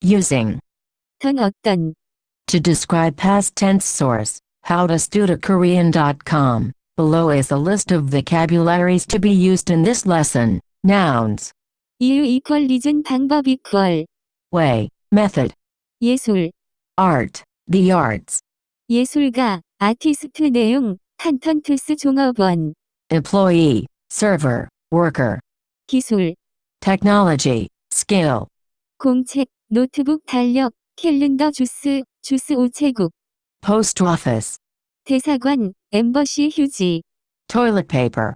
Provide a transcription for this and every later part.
using. 던 어떤. To describe past tense source, howtostudykorean.com. Below is a list of vocabularies to be used in this lesson. Nouns. 이유 이퀄 리즌 방법 이퀄. Way, method. 예술. Art, the arts. 예술가, 아티스트 내용, 컨텐츠 종업원. Employee, server, worker. 기술. Technology, skill. 공책, 노트북 달력, 캘린더 주스, 주스 우체국. Post office. 대사관, 엠버시 휴지. Toilet paper.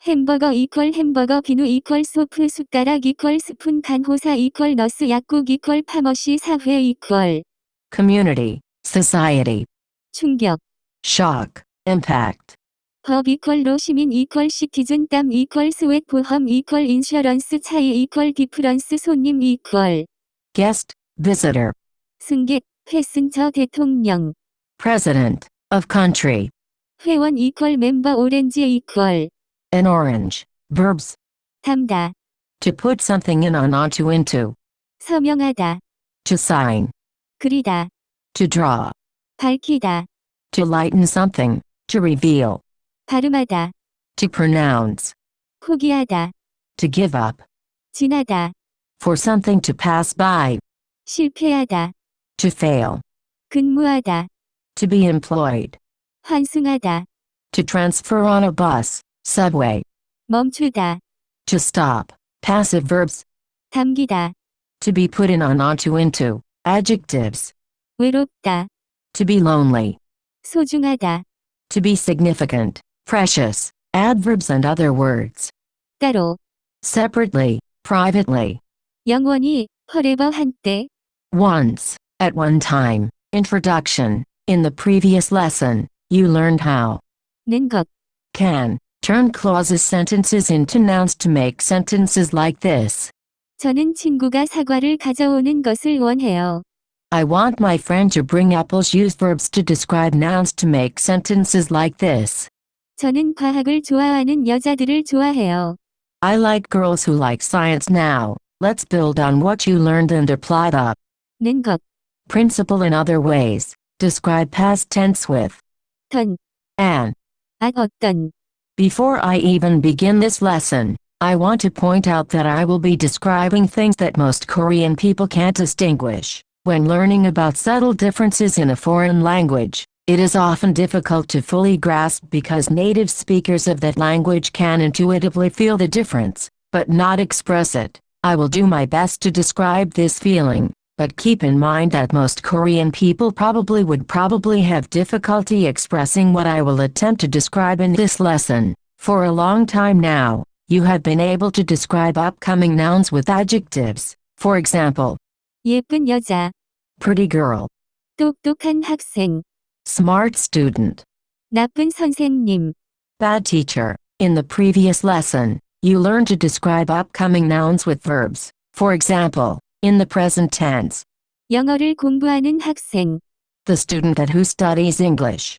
햄버거 이퀄 햄버거 비누 이퀄 소프 숟가락 이퀄 스푼 간호사 이퀄 너스 약국 이퀄 파머시 사회 이퀄. Community, society. 충격. Shock, impact. 법 이퀄로 시민 이퀄 시티즌 땀 이퀄 스웨트 보험 이퀄 인슈런스 차이 이퀄 디프런스 손님 이퀄. Guest, visitor. 승객, 패승저 대통령. President, of country. 회원 이퀄 멤버 오렌지 이퀄. An orange. Verbs. 담다. To put something in on onto into. 서명하다. To sign. 그리다. To draw. 밝히다. To lighten something. To reveal. 발음하다. To pronounce. 포기하다. To give up. 지나다. For something to pass by. 실패하다. To fail. 근무하다. To be employed. 환승하다. To transfer on a bus, subway. 멈추다. To stop. Passive verbs. 담기다. To be put in on onto into. Adjectives. 외롭다. To be lonely. 소중하다. To be significant, precious. Adverbs and other words. 따로. Separately, privately. 영원히, forever 한때. Once, at one time. Introduction. In the previous lesson, you learned how. 는 것. Can. Turn clauses sentences into nouns to make sentences like this. 저는 친구가 사과를 가져오는 것을 원해요. I want my friend to bring apples. Use verbs to describe nouns to make sentences like this. 저는 과학을 좋아하는 여자들을 좋아해요. I like girls who like science. Now, let's build on what you learned and apply the 는 것. principle in other ways. Describe past tense with 던. an. 어떤. Before I even begin this lesson, I want to point out that I will be describing things that most Korean people can't distinguish. When learning about subtle differences in a foreign language, it is often difficult to fully grasp because native speakers of that language can intuitively feel the difference, but not express it. I will do my best to describe this feeling, but keep in mind that most Korean people would probably have difficulty expressing what I will attempt to describe in this lesson. For a long time now, you have been able to describe upcoming nouns with adjectives. For example, 예쁜 여자. pretty girl, 똑똑한 학생. smart student, 나쁜 선생님. bad teacher. In the previous lesson, you learned to describe upcoming nouns with verbs. For example, in the present tense, 영어를 공부하는 학생. the student who studies English,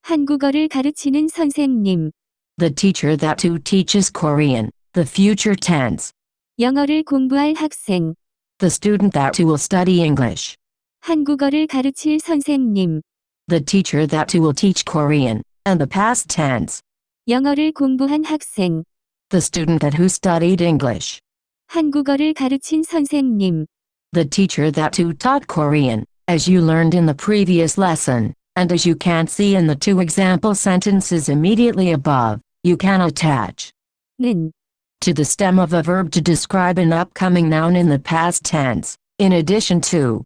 한국어를 가르치는 선생님. the teacher who teaches Korean. The future tense, 영어를 공부할 학생. the student who will study English, 한국어를 가르칠 선생님. the teacher who will teach Korean. And the past tense, 영어를 공부한 학생. the student who studied English, 한국어를 가르친 선생님. the teacher who taught Korean. As you learned in the previous lesson, and as you can see in the two example sentences immediately above, you can attach 는. to the stem of a verb to describe an upcoming noun in the past tense. In addition to,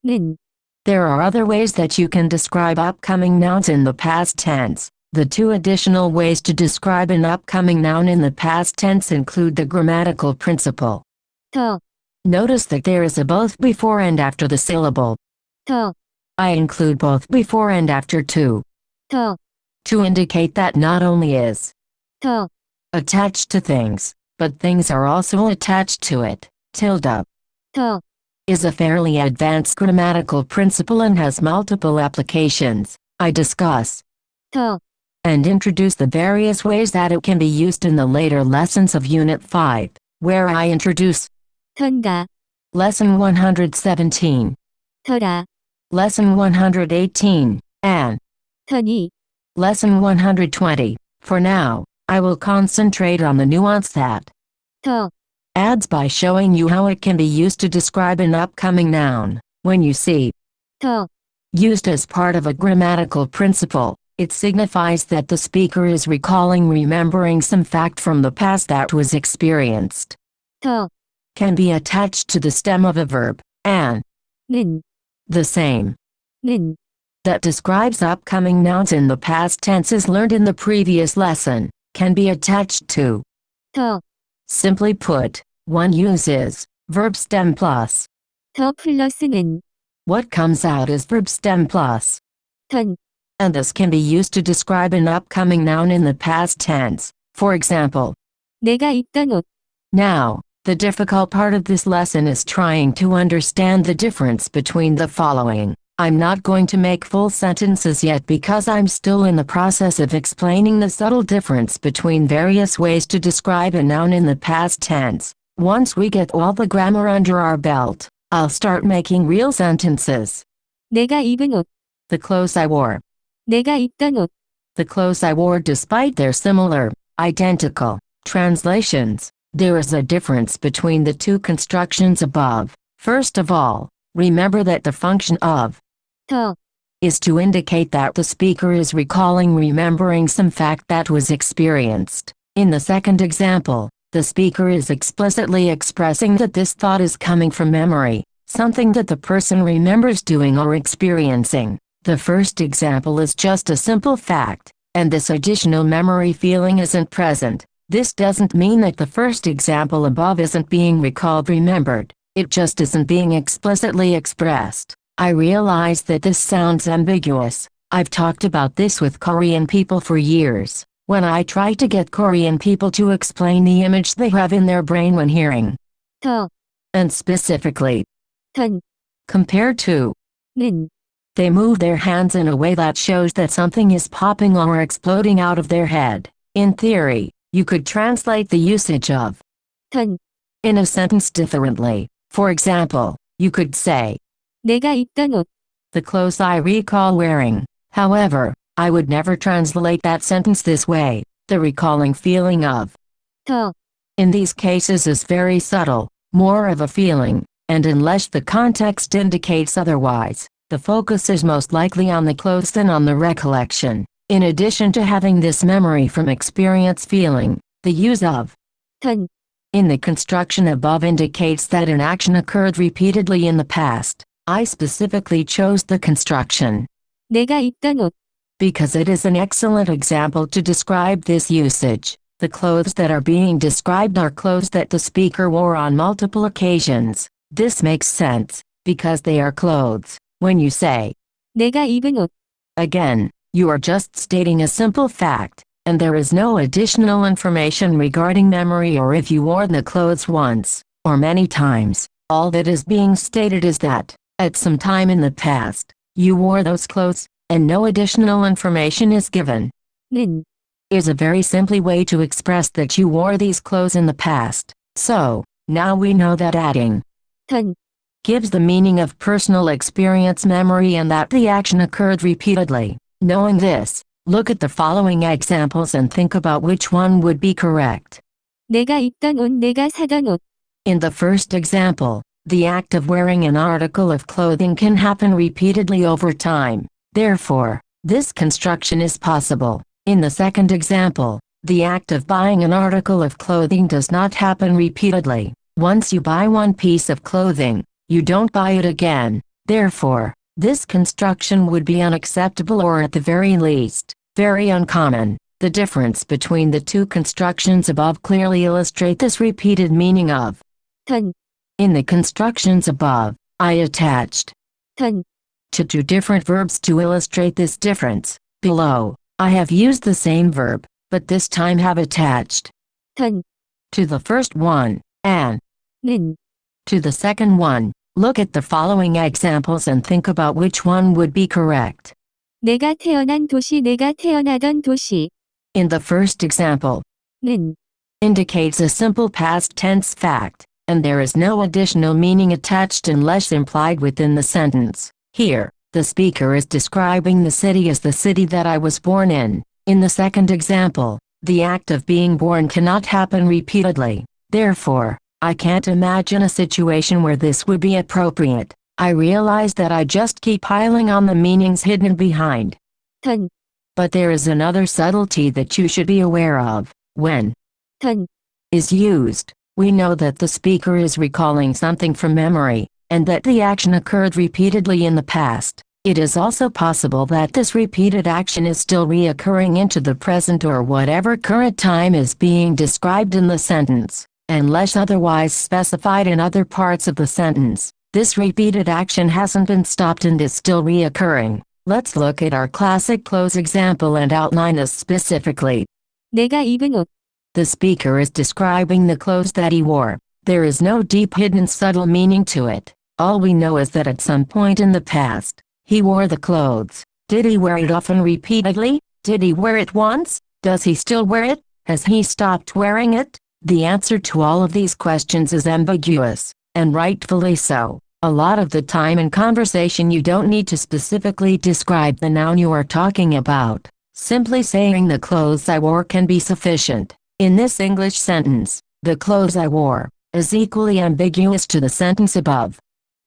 는. there are other ways that you can describe upcoming nouns in the past tense. The two additional ways to describe an upcoming noun in the past tense include the grammatical principle. 더. Notice that there is a both before and after the syllable. 더. I include both before and after too, 더. to indicate that not only is 더. attached to things, but things are also attached to it. Tilde 더. is a fairly advanced grammatical principle and has multiple applications. I discuss 더. and introduce the various ways that it can be used in the later lessons of Unit 5, where I introduce 던가. Lesson 117. 더라, Lesson 118. And 더니, Lesson 120. For now, I will concentrate on the nuance that 더, adds by showing you how it can be used to describe an upcoming noun. When you see 더, used as part of a grammatical principle, it signifies that the speaker is remembering some fact from the past that was experienced. 더, Can be attached to the stem of a verb, and 는, the same 는, that describes upcoming nouns in the past tense as learned in the previous lesson, can be attached to. 더, Simply put, one uses verb stem plus. 더 플러스는, What comes out is verb stem plus. 던, And this can be used to describe an upcoming noun in the past tense. For example, 내가 입던 옷, now, the difficult part of this lesson is trying to understand the difference between the following. I'm not going to make full sentences yet because I'm still in the process of explaining the subtle difference between various ways to describe a noun in the past tense. Once we get all the grammar under our belt, I'll start making real sentences. 내가 입은 옷, The clothes I wore. 내가 입던 옷, The clothes I wore despite their similar, identical, translations. There is a difference between the two constructions above. First of all, remember that the function of 더, is to indicate that the speaker is remembering some fact that was experienced. In the second example, the speaker is explicitly expressing that this thought is coming from memory, something that the person remembers doing or experiencing. The first example is just a simple fact, and this additional memory feeling isn't present. This doesn't mean that the first example above isn't being remembered, it just isn't being explicitly expressed. I realize that this sounds ambiguous. I've talked about this with Korean people for years, when I try to get Korean people to explain the image they have in their brain when hearing, 더, and specifically, 던, compared to, 는, they move their hands in a way that shows that something is popping or exploding out of their head. In theory, you could translate the usage of 던, in a sentence differently. For example, you could say, 내가 입던 옷, the clothes I recall wearing. However, I would never translate that sentence this way. The recalling feeling of 더, in these cases is very subtle, more of a feeling, and unless the context indicates otherwise, the focus is most likely on the clothes than on the recollection. In addition to having this memory from experience feeling, the use of 던, in the construction above indicates that an action occurred repeatedly in the past. I specifically chose the construction 내가 입던 옷, because it is an excellent example to describe this usage. The clothes that are being described are clothes that the speaker wore on multiple occasions. This makes sense, because they are clothes. When you say, 내가 입은 옷, again, you are just stating a simple fact, and there is no additional information regarding memory or if you wore the clothes once, or many times. All that is being stated is that, at some time in the past, you wore those clothes, and no additional information is given. 는, Is a very simple way to express that you wore these clothes in the past. So, now we know that adding 던, gives the meaning of personal experience memory and that the action occurred repeatedly. Knowing this, look at the following examples and think about which one would be correct. 내가 입던 옷, 내가 사던 옷, In the first example, the act of wearing an article of clothing can happen repeatedly over time. Therefore, this construction is possible. In the second example, the act of buying an article of clothing does not happen repeatedly. Once you buy one piece of clothing, you don't buy it again. Therefore, this construction would be unacceptable or at the very least, very uncommon. The difference between the two constructions above clearly illustrate this repeated meaning of 던, in the constructions above, I attached 던, to two different verbs to illustrate this difference. Below, I have used the same verb, but this time have attached 던, to the first one, and 는, to the second one. Look at the following examples and think about which one would be correct. 내가 태어난 도시, 내가 태어나던 도시, In the first example, 는, indicates a simple past tense fact. and there is no additional meaning attached unless implied within the sentence. Here, the speaker is describing the city as the city that I was born in. In the second example, the act of being born cannot happen repeatedly. Therefore, I can't imagine a situation where this would be appropriate. I realize that I just keep piling on the meanings hidden behind. 던, But there is another subtlety that you should be aware of. When 던, is used, we know that the speaker is recalling something from memory, and that the action occurred repeatedly in the past. It is also possible that this repeated action is still reoccurring into the present or whatever current time is being described in the sentence, unless otherwise specified in other parts of the sentence. This repeated action hasn't been stopped and is still reoccurring. Let's look at our classic close example and outline this specifically. 내가 입은 옷, The speaker is describing the clothes that he wore. There is no deep hidden subtle meaning to it. All we know is that at some point in the past, he wore the clothes. Did he wear it often repeatedly? Did he wear it once? Does he still wear it? Has he stopped wearing it? The answer to all of these questions is ambiguous, and rightfully so. A lot of the time in conversation you don't need to specifically describe the noun you are talking about. Simply saying the clothes I wore can be sufficient. In this English sentence, the clothes I wore is equally ambiguous to the sentence above.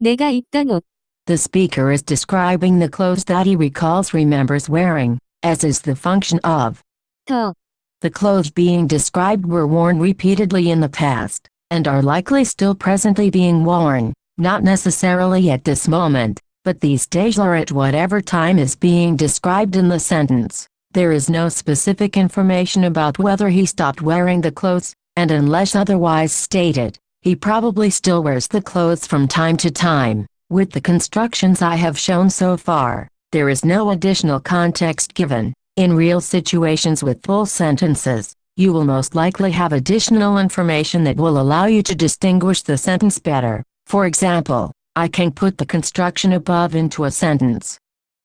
내가 입던 옷, The speaker is describing the clothes that he remembers wearing, as is the function of. 더, The clothes being described were worn repeatedly in the past, and are likely still presently being worn. Not necessarily at this moment, but these days or at whatever time is being described in the sentence. There is no specific information about whether he stopped wearing the clothes, and unless otherwise stated, he probably still wears the clothes from time to time. With the constructions I have shown so far, there is no additional context given. In real situations with full sentences, you will most likely have additional information that will allow you to distinguish the sentence better. For example, I can put the construction above into a sentence.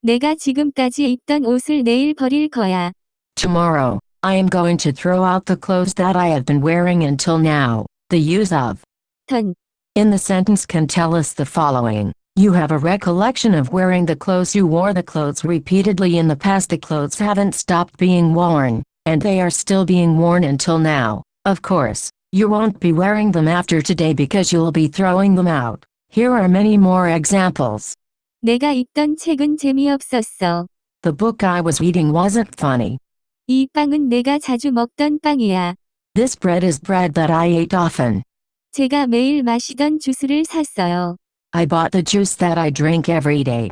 내가 지금까지 입던 옷을 내일 버릴 거야. Tomorrow, I am going to throw out the clothes that I have been wearing until now. The use of 던, in the sentence can tell us the following. You have a recollection of wearing the clothes you wore the clothes repeatedly in the past. The clothes haven't stopped being worn, and they are still being worn until now. Of course, you won't be wearing them after today because you'll be throwing them out. Here are many more examples. 내가 읽던 책은 재미없었어. The book I was reading wasn't funny. 이 빵은 내가 자주 먹던 빵이야. This bread is bread that I ate often. 제가 매일 마시던 주스를 샀어요. I bought the juice that I drink every day.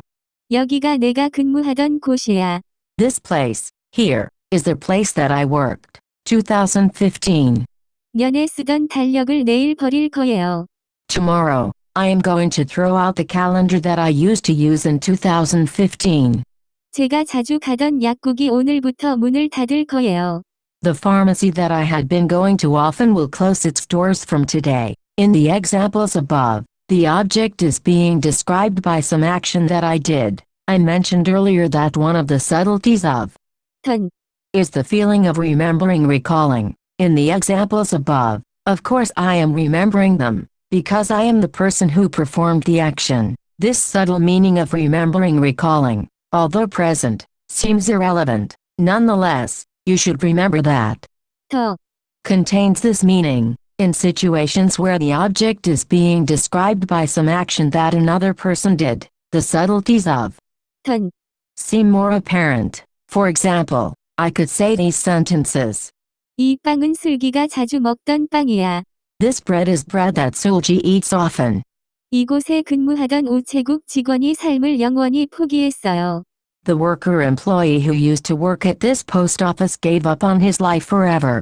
여기가 내가 근무하던 곳이야. This place, here, is the place that I worked. 2015. 년에 쓰던 달력을 내일 버릴 거예요. Tomorrow, I am going to throw out the calendar that I used to use in 2015. 제가 자주 가던 약국이 오늘부터 문을 닫을 거예요. The pharmacy that I had been going to often will close its doors from today. In the examples above, the object is being described by some action that I did. I mentioned earlier that one of the subtleties of 던, is the feeling of remembering, recalling. In the examples above, of course I am remembering them, because I am the person who performed the action. This subtle meaning of remembering, recalling, although present, seems irrelevant. Nonetheless, you should remember that 더, contains this meaning. In situations where the object is being described by some action that another person did, the subtleties of 던, seem more apparent. For example, I could say these sentences. 이 빵은 슬기가 자주 먹던 빵이야. This bread is bread that Sulji eats often. 이곳에 근무하던 우체국 직원이 삶을 영원히 포기했어요. The worker employee who used to work at this post office gave up on his life forever.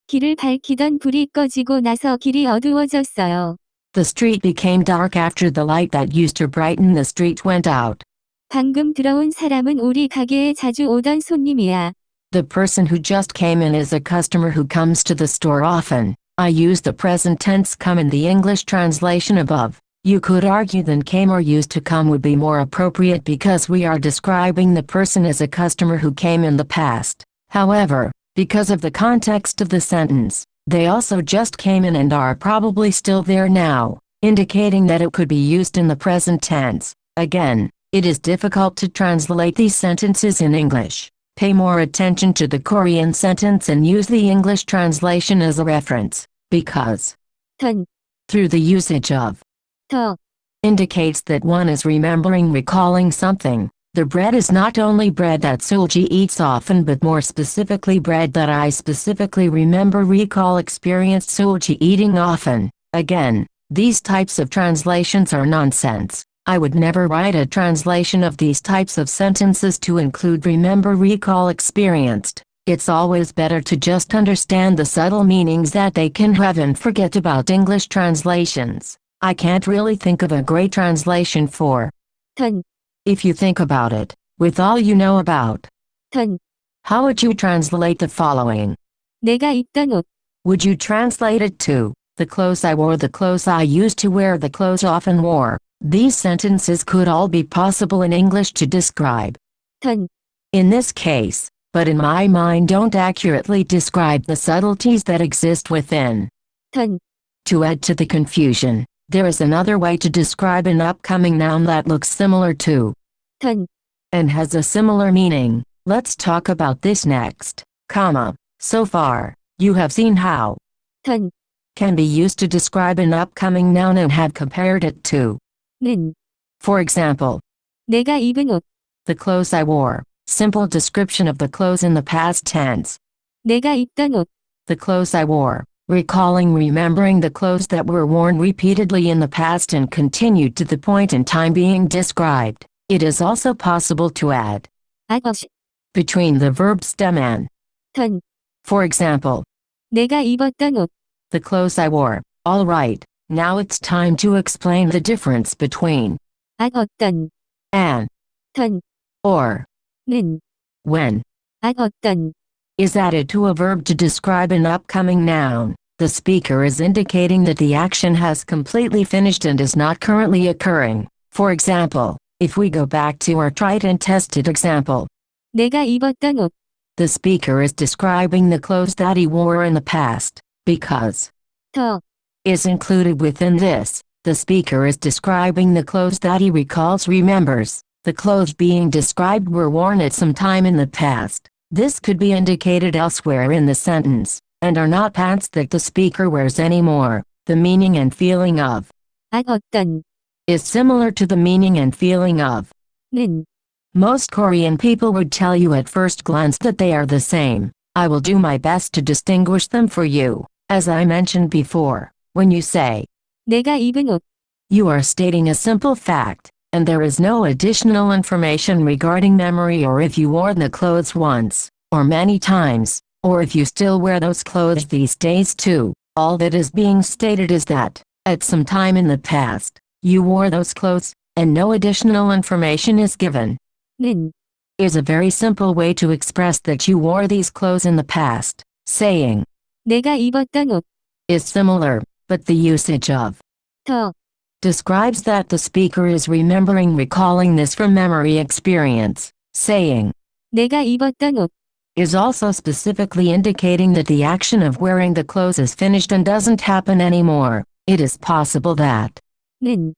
길을 밝히던 불이 꺼지고 나서 길이 어두워졌어요. The street became dark after the light that used to brighten the street went out. 방금 들어온 사람은 우리 가게에 자주 오던 손님이야. The person who just came in is a customer who comes to the store often. I use the present tense come in the English translation above. You could argue that came or used to come would be more appropriate because we are describing the person as a customer who came in the past. However, because of the context of the sentence, They also just came in and are probably still there now, indicating that it could be used in the present tense. Again, it is difficult to translate these sentences in English. Pay more attention to the Korean sentence and use the English translation as a reference, because 던, through the usage of 더, indicates that one is remembering, recalling something. The bread is not only bread that Sulji eats often, but more specifically bread that I specifically remember, recall, experienced Sulji eating often. Again, these types of translations are nonsense. I would never write a translation of these types of sentences to include remember, recall, experienced. It's always better to just understand the subtle meanings that they can have and forget about English translations. I can't really think of a great translation for 던, if you think about it, with all you know about. 던. How would you translate the following? 내가 입던 옷, Would you translate it to the clothes I wore, the clothes I used to wear, the clothes often wore? These sentences could all be possible in English to describe 던, in this case, but in my mind don't accurately describe the subtleties that exist within. 던, To add to the confusion, there is another way to describe an upcoming noun that looks similar to 던, and has a similar meaning. Let's talk about this next. So far, you have seen how 던, can be used to describe an upcoming noun and have compared it to. 는, For example, 내가 입은 옷, the clothes I wore. Simple description of the clothes in the past tense. 내가 입던 옷, The clothes I wore. Recalling, remembering the clothes that were worn repeatedly in the past and continued to the point in time being described. It is also possible to add 앗, between the verb stem and. 던, For example, 내가 입었던 옷, the clothes I wore. Alright, now it's time to explain the difference between 앗 어떤, and 던, or 는, when 앗 어떤, is added to a verb to describe an upcoming noun. The speaker is indicating that the action has completely finished and is not currently occurring. For example, if we go back to our tried and tested example, 내가 입었던 옷, the speaker is describing the clothes that he wore in the past, because 더, is included within this. The speaker is describing the clothes that he recalls, remembers. The clothes being described were worn at some time in the past. This could be indicated elsewhere in the sentence, and are not pants that the speaker wears anymore. The meaning and feeling of 앗 어떤, is similar to the meaning and feeling of. 는, Most Korean people would tell you at first glance that they are the same. I will do my best to distinguish them for you. As I mentioned before, when you say 내가 입은 옷, you are stating a simple fact, and there is no additional information regarding memory or if you wore the clothes once, or many times, or if you still wear those clothes these days too. All that is being stated is that, at some time in the past, you wore those clothes, and no additional information is given. 는, Is a very simple way to express that you wore these clothes in the past. Saying 내가 입었던 옷, is similar, but the usage of 더, describes that the speaker is remembering, recalling this from memory experience. Saying 내가 입었던 옷, is also specifically indicating that the action of wearing the clothes is finished and doesn't happen anymore. It is possible that 는,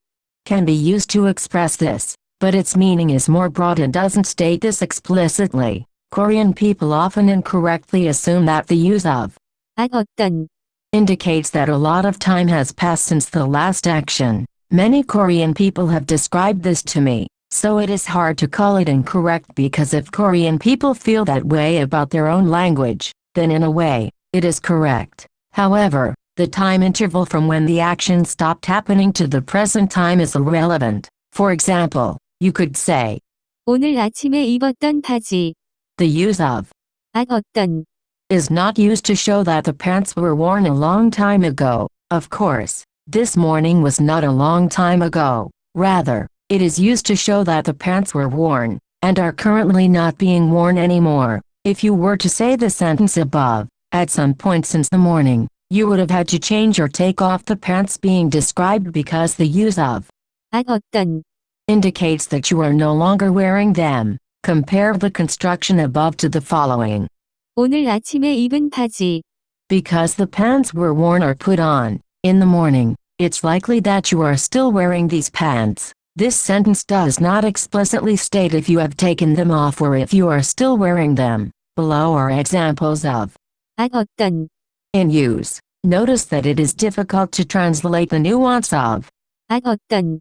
can be used to express this, but its meaning is more broad and doesn't state this explicitly. Korean people often incorrectly assume that the use of 앗 어떤, indicates that a lot of time has passed since the last action. Many Korean people have described this to me, so it is hard to call it incorrect because if Korean people feel that way about their own language, then in a way, it is correct. However, the time interval from when the action stopped happening to the present time is irrelevant. For example, you could say, 오늘 아침에 입었던 바지, the use of 앗 어떤, is not used to show that the pants were worn a long time ago. Of course, this morning was not a long time ago. Rather, it is used to show that the pants were worn, and are currently not being worn anymore. If you were to say the sentence above, at some point since the morning, you would have had to change or take off the pants being described because the use of 앗 어떤, indicates that you are no longer wearing them. Compare the construction above to the following. 오늘 아침에 입은 바지, Because the pants were worn or put on in the morning, it's likely that you are still wearing these pants. This sentence does not explicitly state if you have taken them off or if you are still wearing them. Below are examples of at 어떤, in use. Notice that it is difficult to translate the nuance of at 어떤,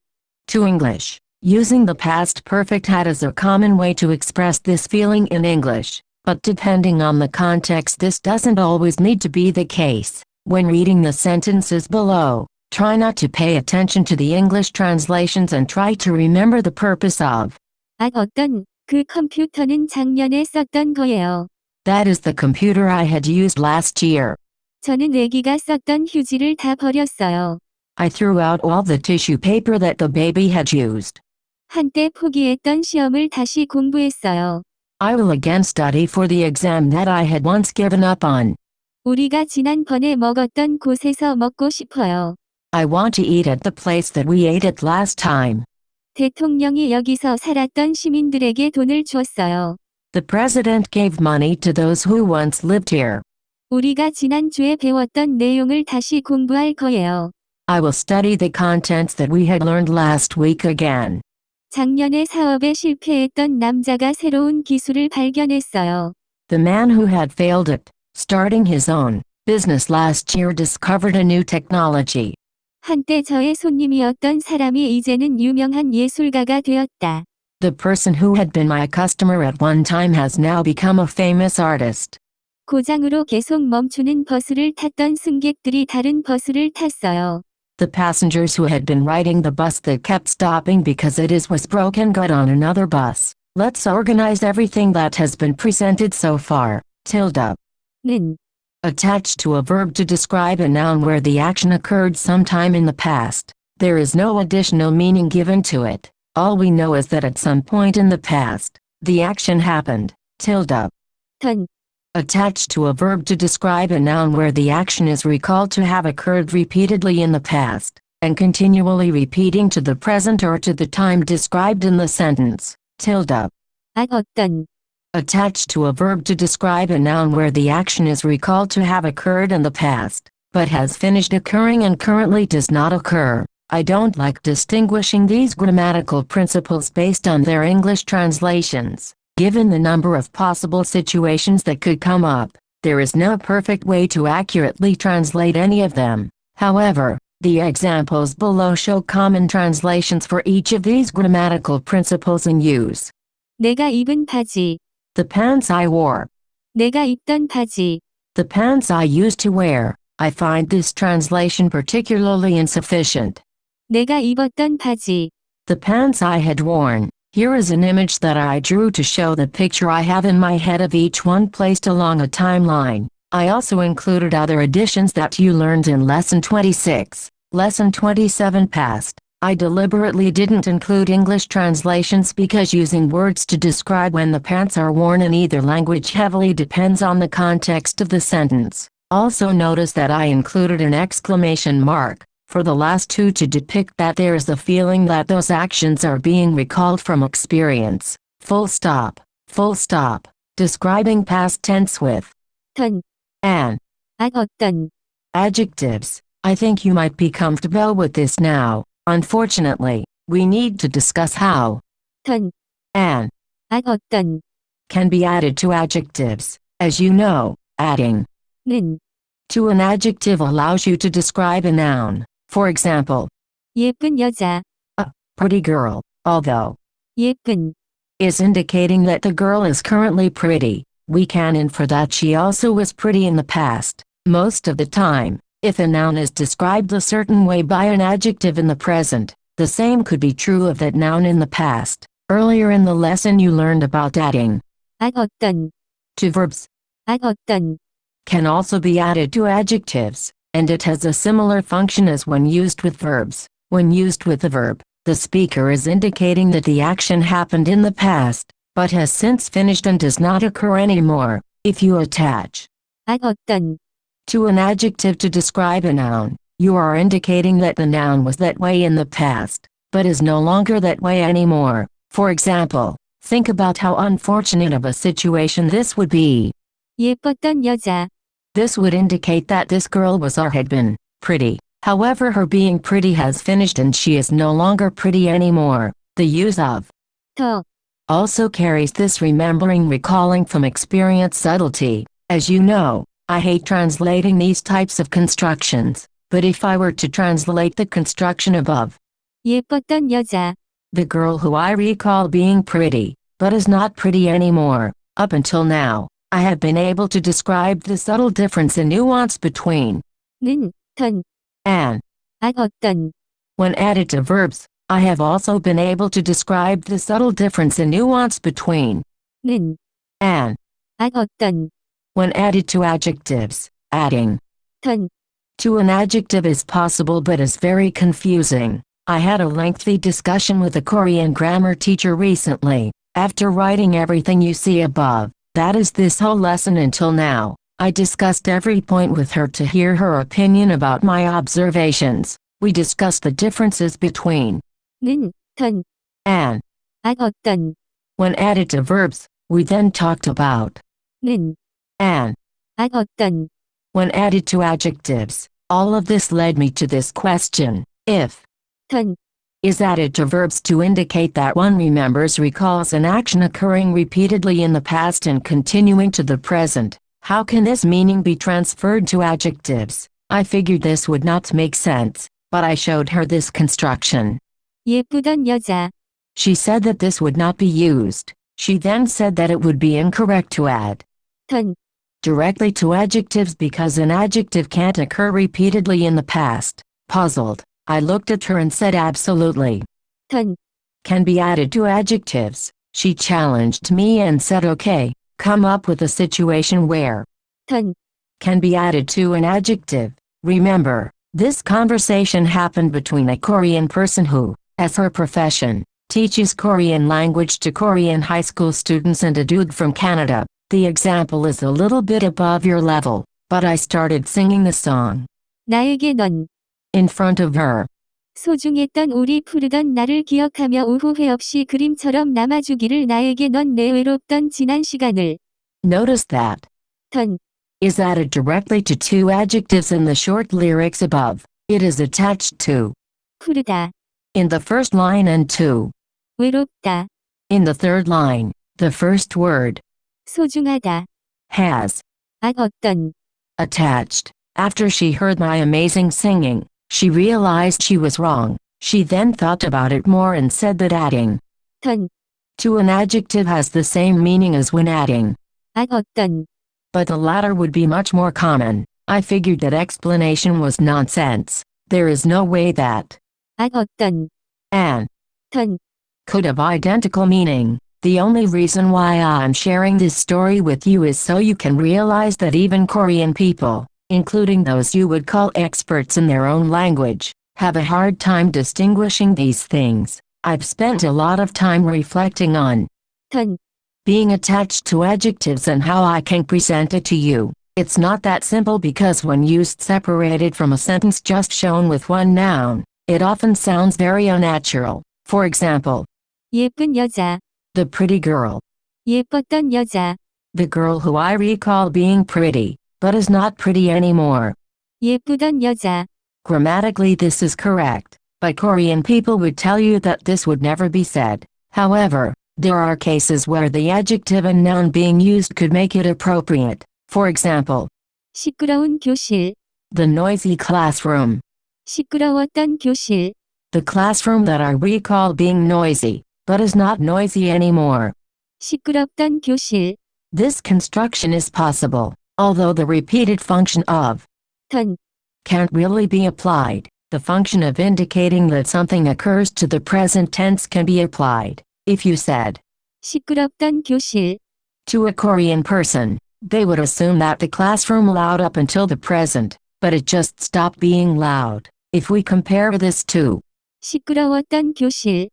to English. Using the past perfect had is a common way to express this feeling in English, but depending on the context this doesn't always need to be the case. When reading the sentences below, try not to pay attention to the English translations and try to remember the purpose of at 어떤, 그 컴퓨터는 작년에 썼던 거예요. that is the computer I had used last year. 저는 애기가 썼던 휴지를 다 버렸어요. I threw out all the tissue paper that the baby had used. 한때 포기했던 시험을 다시 공부했어요. I will again study for the exam that I had once given up on. 우리가 지난번에 먹었던 곳에서 먹고 싶어요. I want to eat at the place that we ate at last time. 대통령이 여기서 살았던 시민들에게 돈을 줬어요. The president gave money to those who once lived here. 우리가 지난주에 배웠던 내용을 다시 공부할 거예요. I will study the contents that we had learned last week again. 작년에 사업에 실패했던 남자가 새로운 기술을 발견했어요. The man who had failed at starting his own business last year discovered a new technology. 한때 저의 손님이었던 사람이 이제는 유명한 예술가가 되었다. The person who had been my customer at one time has now become a famous artist. 고장으로 계속 멈추는 버스를 탔던 승객들이 다른 버스를 탔어요. The passengers who had been riding the bus that kept stopping because was broken got on another bus. Let's organize everything that has been presented so far. Tilde. 는 Attached to a verb to describe a noun where the action occurred sometime in the past. There is no additional meaning given to it. All we know is that at some point in the past, the action happened. Tilde. 던 Attached to a verb to describe a noun where the action is recalled to have occurred repeatedly in the past, and continually repeating to the present or to the time described in the sentence. Tilde. at 어떤 Attached to a verb to describe a noun where the action is recalled to have occurred in the past, but has finished occurring and currently does not occur. I don't like distinguishing these grammatical principles based on their English translations. Given the number of possible situations that could come up, there is no perfect way to accurately translate any of them. However, the examples below show common translations for each of these grammatical principles in use. 내가 입은 바지, The pants I wore. 내가 입던 바지, The pants I used to wear. I find this translation particularly insufficient. 내가 입었던 바지, The pants I had worn. Here is an image that I drew to show the picture I have in my head of each one placed along a timeline. I also included other additions that you learned in Lesson 26, Lesson 27 past. I deliberately didn't include English translations because using words to describe when the pants are worn in either language heavily depends on the context of the sentence. Also notice that I included an exclamation mark for the last two to depict that there is a feeling that those actions are being recalled from experience. Full stop. Full stop. Describing past tense with 던 an. at 어떤 Adjectives. I think you might be comfortable with this now. Unfortunately, we need to discuss how 던 an at 어떤 can be added to adjectives. As you know, adding 는 to an adjective allows you to describe a noun. For example, 예쁜 여자, pretty girl, although 예쁜 is indicating that the girl is currently pretty. We can infer that she also was pretty in the past. Most of the time, if a noun is described a certain way by an adjective in the present, the same could be true of that noun in the past. Earlier in the lesson you learned about adding at 어떤 to verbs at 어떤 can also be added to adjectives, and it has a similar function as when used with verbs. When used with a verb, the speaker is indicating that the action happened in the past, but has since finished and does not occur anymore. If you attach at 어떤 to an adjective to describe a noun, you are indicating that the noun was that way in the past, but is no longer that way anymore. For example, think about how unfortunate of a situation this would be. 예뻤던 여자, This would indicate that this girl was or had been pretty. However, her being pretty has finished and she is no longer pretty anymore. The use of 더, also carries this remembering recalling from experience subtlety. As you know, I hate translating these types of constructions, but if I were to translate the construction above, 예뻤던 여자, the girl who I recall being pretty, but is not pretty anymore, up until now, I have been able to describe the subtle difference in nuance between 는, 던, and. 어떤, When added to verbs, I have also been able to describe the subtle difference in nuance between 는, and. 어떤, When added to adjectives, adding 던, to an adjective is possible but is very confusing. I had a lengthy discussion with a Korean grammar teacher recently. After writing everything you see above, that is this whole lesson until now, I discussed every point with her to hear her opinion about my observations. We discussed the differences between 는, 던, and. 어떤, When added to verbs, we then talked about 는, and. 어떤, When added to adjectives, all of this led me to this question: if 던, is added to verbs to indicate that one recalls an action occurring repeatedly in the past and continuing to the present, how can this meaning be transferred to adjectives? I figured this would not make sense, but I showed her this construction. 예쁘던 여자, She said that this would not be used. She then said that it would be incorrect to add 던, directly to adjectives because an adjective can't occur repeatedly in the past. Puzzled, I looked at her and said absolutely. 던, Can be added to adjectives. She challenged me and said okay, come up with a situation where 던, can be added to an adjective. Remember, this conversation happened between a Korean person who, as her profession, teaches Korean language to Korean high school students and a dude from Canada. The example is a little bit above your level, but I started singing the song 나에게 넌, in front of her. 소중했던 우리 푸르던 나를 기억하며 후회 없이 그림처럼 남아주기를 나에게 넌 내 외롭던 지난 시간을. Notice that 던, is added directly to two adjectives in the short lyrics above. It is attached to 푸르다, in the first line and to 외롭다, in the third line. The first word 소중하다, has 어떤, attached. After she heard my amazing singing, she realized she was wrong. She then thought about it more and said that adding 던, to an adjective has the same meaning as when adding, 어떤, but the latter would be much more common. I figured that explanation was nonsense. There is no way that 어떤, and 던, could have identical meaning. The only reason why I'm sharing this story with you is so you can realize that even Korean people, including those you would call experts in their own language, have a hard time distinguishing these things. I've spent a lot of time reflecting on 던, being attached to adjectives and how I can present it to you. It's not that simple because when used separated from a sentence just shown with one noun, it often sounds very unnatural. For example, 예쁜 여자, the pretty girl, 예뻤던 여자, the girl who I recall being pretty, but is not pretty anymore. 예쁘던 여자, Grammatically this is correct, but Korean people would tell you that this would never be said. However, there are cases where the adjective and noun being used could make it appropriate. For example, 시끄러운 교실, the noisy classroom. 시끄러웠던 교실, The classroom that I recall being noisy, but is not noisy anymore. 시끄럽던 교실, This construction is possible, although the repeated function of 던, can't really be applied. The function of indicating that something occurs to the present tense can be applied. If you said 시끄럽던 교실, to a Korean person, they would assume that the classroom loud up until the present, but it just stopped being loud. If we compare this to 시끄러웠던 교실,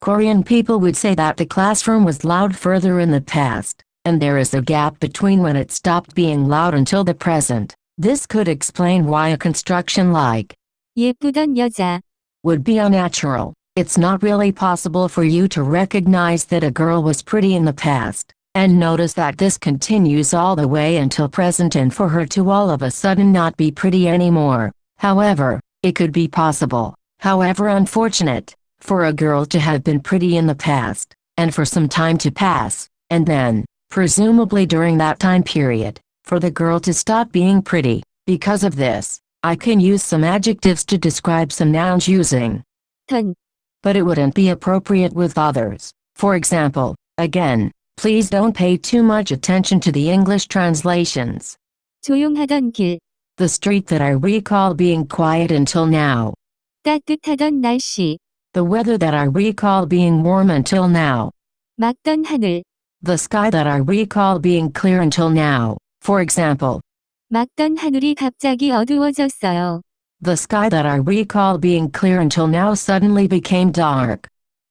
Korean people would say that the classroom was loud further in the past, and there is a gap between when it stopped being loud until the present. This could explain why a construction like 예쁘던 여자, would be unnatural. It's not really possible for you to recognize that a girl was pretty in the past, And notice that this continues all the way until present, and for her to all of a sudden not be pretty anymore. However, it could be possible, however unfortunate, for a girl to have been pretty in the past, and for some time to pass, and then, presumably during that time period, for the girl to stop being pretty. Because of this, I can use some adjectives to describe some nouns using 던, but it wouldn't be appropriate with others. For example, again, please don't pay too much attention to the English translations. 조용하던 길, The street that I recall being quiet until now. 따뜻하던 날씨, The weather that I recall being warm until now. 맑던 하늘, The sky that I recall being clear until now. For example, 맑던 하늘이 갑자기 어두워졌어요. the sky that I recall being clear until now suddenly became dark.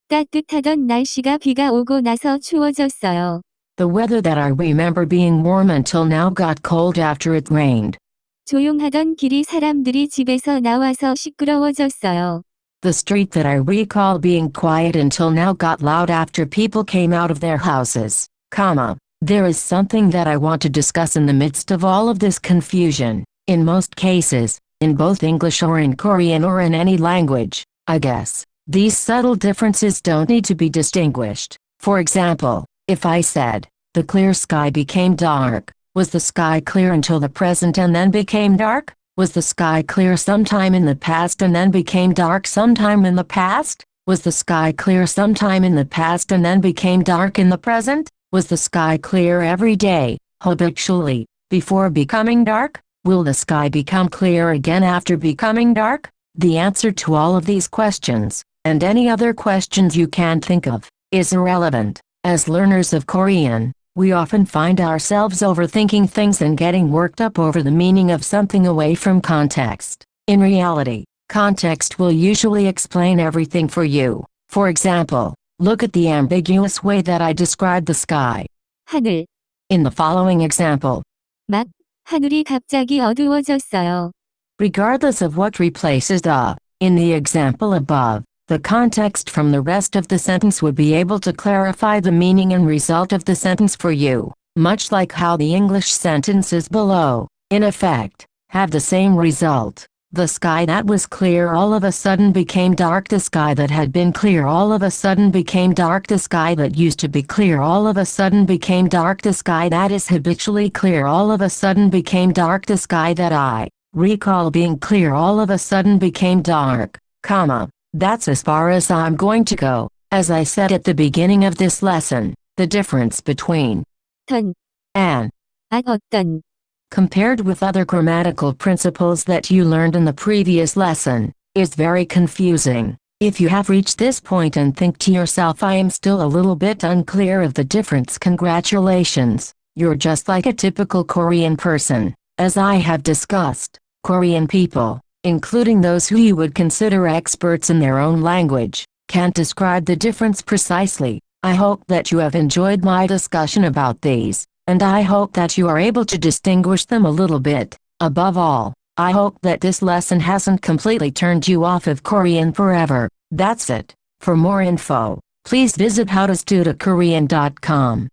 따뜻하던 날씨가 비가 오고 나서 추워졌어요. The weather that I remember being warm until now got cold after it rained. 조용하던 길이 사람들이 집에서 나와서 시끄러워졌어요. The street that I recall being quiet until now got loud after people came out of their houses, comma. There is something that I want to discuss in the midst of all of this confusion. In most cases, in both English or in Korean or in any language, I guess, these subtle differences don't need to be distinguished. For example, if I said, the clear sky became dark, was the sky clear until the present and then became dark? Was the sky clear sometime in the past and then became dark sometime in the past? Was the sky clear sometime in the past and then became dark in the present? Was the sky clear every day, habitually, before becoming dark? Will the sky become clear again after becoming dark? The answer to all of these questions, and any other questions you can think of, is irrelevant. As learners of Korean, we often find ourselves overthinking things and getting worked up over the meaning of something away from context. In reality, context will usually explain everything for you. For example, look at the ambiguous way that I describe the sky. 하늘, In the following example, 막, 하늘이 갑자기 어두워졌어요. regardless of what replaces the, in the example above, the context from the rest of the sentence would be able to clarify the meaning and result of the sentence for you, much like how the English sentences below, in effect, have the same result. The sky that was clear all of a sudden became dark. The sky that had been clear all of a sudden became dark. The sky that used to be clear all of a sudden became dark. The sky that is habitually clear all of a sudden became dark. The sky that I recall being clear all of a sudden became dark, comma. That's as far as I'm going to go. As I said at the beginning of this lesson, the difference between 던, and 어떤, compared with other grammatical principles that you learned in the previous lesson, is very confusing. If you have reached this point and think to yourself, I am still a little bit unclear of the difference, congratulations, you're just like a typical Korean person. As I have discussed, Korean people, including those who you would consider experts in their own language, can't describe the difference precisely. I hope that you have enjoyed my discussion about these, and I hope that you are able to distinguish them a little bit. Above all, I hope that this lesson hasn't completely turned you off of Korean forever. That's it. For more info, please visit howtostudykorean.com.